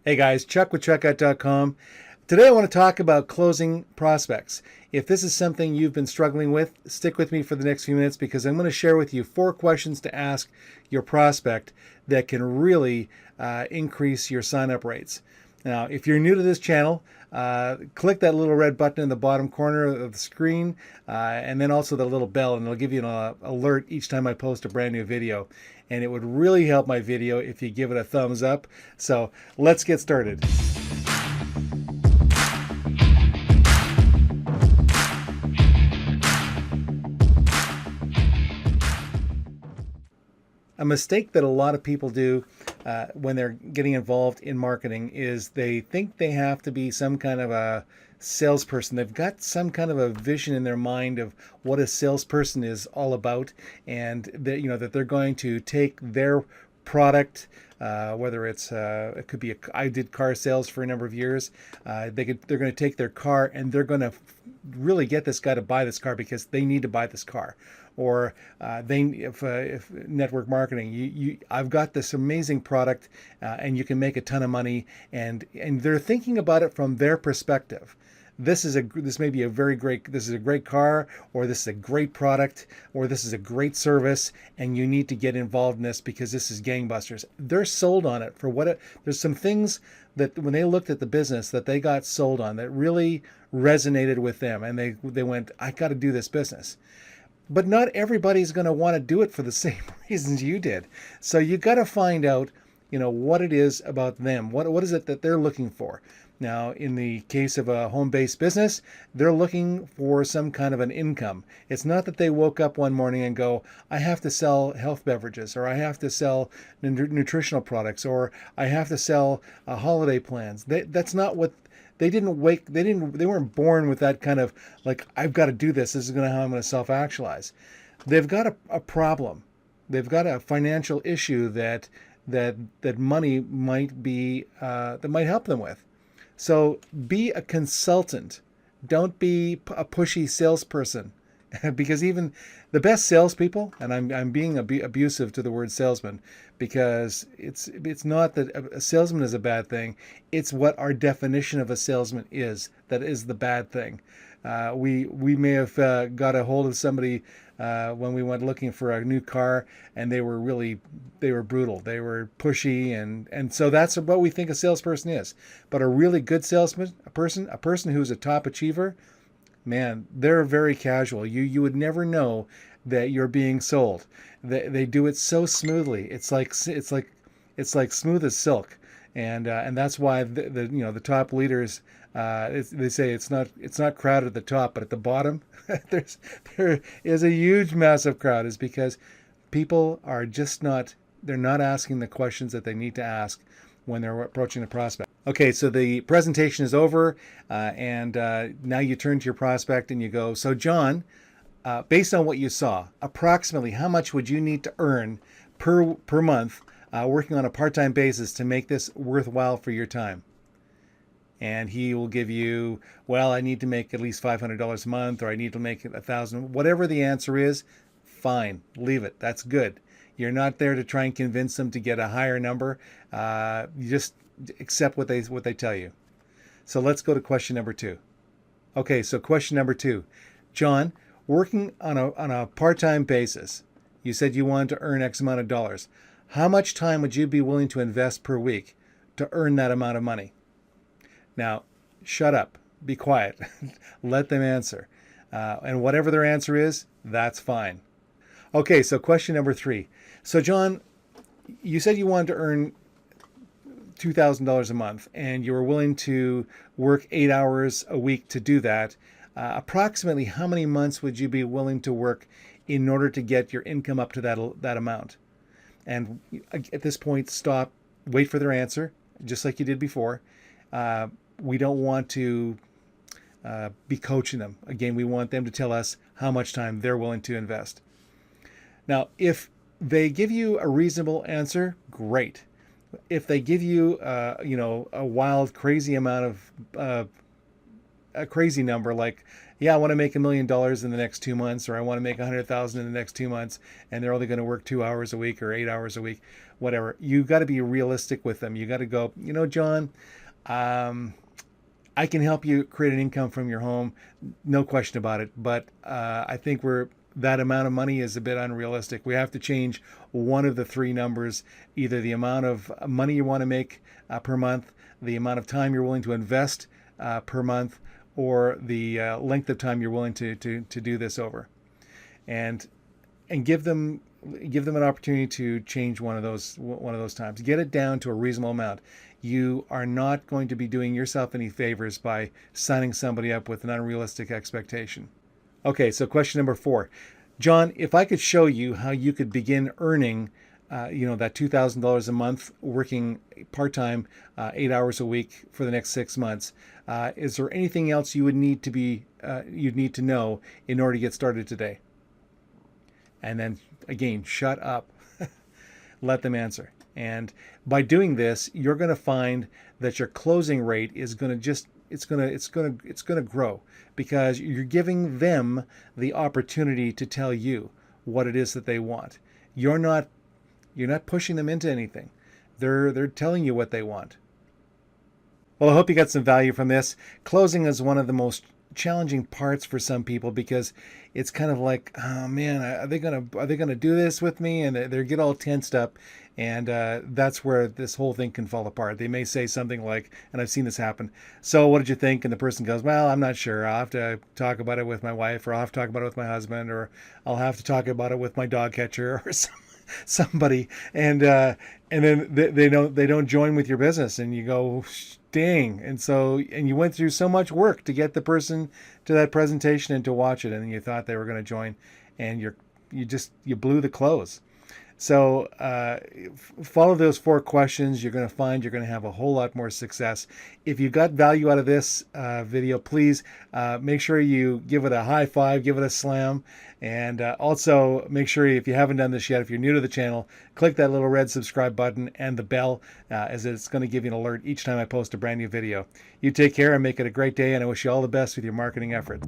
Hey guys, Chuck with ChuckOut.com. Today I want to talk about closing prospects. If this is something you've been struggling with, stick with me for the next few minutes because I'm going to share with you 4 questions to ask your prospect that can really increase your sign-up rates. Now, if you're new to this channel, click that little red button in the bottom corner of the screen and then also the little bell, and it'll give you an alert each time I post a brand new video. And it would really help my video if you give it a thumbs up. So let's get started. A mistake that a lot of people do when they're getting involved in marketing is they think they have to be some kind of a salesperson. They've got some kind of a vision in their mind of what a salesperson is all about, and that that they're going to take their product, whether it's it could be I did car sales for a number of years. They're going to take their car and they're going to really get this guy to buy this car because they need to buy this car. Or if network marketing, I've got this amazing product and you can make a ton of money, and they're thinking about it from their perspective. This may be a this is a great car, or this is a great product, or this is a great service, and you need to get involved in this because this is gangbusters. They're sold on it for what there's some things that when they looked at the business that they got sold on that really resonated with them, and they went, I got to do this business. But not everybody's going to want to do it for the same reasons you did. So you got to find out, what it is about them. What is it that they're looking for? Now, in the case of a home-based business, they're looking for some kind of an income. It's not that they woke up one morning and go, I have to sell health beverages, or I have to sell nutritional products, or I have to sell holiday plans. That's not what they weren't born with that kind of like, I've got to do this. This is how I'm going to self-actualize. They've got a problem. They've got a financial issue that money might be that might help them with. So be a consultant. Don't be a pushy salesperson, because even the best salespeople, and I'm being abusive to the word salesman, because it's not that a salesman is a bad thing. It's what our definition of a salesman is that is the bad thing. We may have got a hold of somebody when we went looking for a new car, and they were brutal. They were pushy, and so that's what we think a salesperson is. But a really good salesman, a person who's a top achiever, man, they're very casual. You would never know that you're being sold. They do it so smoothly. It's like smooth as silk, and that's why the top leaders. They say it's not crowded at the top, but at the bottom, there is a huge, massive crowd. Is because people are just they're not asking the questions that they need to ask when they're approaching the prospect. Okay, so the presentation is over, and now you turn to your prospect and you go, so John, based on what you saw, approximately how much would you need to earn per month working on a part-time basis to make this worthwhile for your time? And he will give you, well, I need to make at least $500 a month, or I need to make $1,000. Whatever the answer is, fine, leave it. That's good. You're not there to try and convince them to get a higher number. You just accept what they tell you. So let's go to question number 2. Okay, so question number 2, John, working on a part-time basis, you said you wanted to earn X amount of dollars. How much time would you be willing to invest per week to earn that amount of money? Now, shut up, be quiet, let them answer. And whatever their answer is, that's fine. Okay, so question number 3. So John, you said you wanted to earn $2,000 a month, and you were willing to work 8 hours a week to do that. Approximately how many months would you be willing to work in order to get your income up to that amount? And at this point, stop, wait for their answer, just like you did before. We don't want to be coaching them. Again, we want them to tell us how much time they're willing to invest. Now, if they give you a reasonable answer, great. If they give you, a wild, crazy amount of a crazy number like, yeah, I want to make $1 million in the next 2 months, or I want to make 100,000 in the next 2 months, and they're only going to work 2 hours a week or 8 hours a week, whatever. You got to be realistic with them. You got to go, John, I can help you create an income from your home, no question about it. But I think that amount of money is a bit unrealistic. We have to change one of the three numbers, either the amount of money you want to make per month, the amount of time you're willing to invest per month, or the length of time you're willing to do this over, and give them an opportunity to change one of those times. Get it down to a reasonable amount. You are not going to be doing yourself any favors by signing somebody up with an unrealistic expectation. Okay, so question number 4. John, if I could show you how you could begin earning that $2,000 a month working part-time, 8 hours a week for the next 6 months, is there anything else you would need to know in order to get started today? And then again, shut up. Let them answer. And by doing this, you're going to find that your closing rate is going to grow, because you're giving them the opportunity to tell you what it is that they want. You're not pushing them into anything. They're telling you what they want. Well, I hope you got some value from this. Closing is one of the most challenging parts for some people, because it's kind of like, oh man, are they gonna do this with me? And they get all tensed up, and that's where this whole thing can fall apart. They may say something like, and I've seen this happen, so what did you think? And the person goes, well, I'm not sure. I'll have to talk about it with my wife, or I'll have to talk about it with my husband, or I'll have to talk about it with my dog catcher, or somebody, and then they don't join with your business, and you go, dang. And you went through so much work to get the person to that presentation and to watch it, and you thought they were going to join, and you blew the close. So follow those 4 questions. You're going to find you're going to have a whole lot more success. If you got value out of this video, please make sure you give it a high five, give it a slam. And also make sure, if you haven't done this yet, if you're new to the channel, click that little red subscribe button and the bell, as it's going to give you an alert each time I post a brand new video. You take care and make it a great day, and I wish you all the best with your marketing efforts.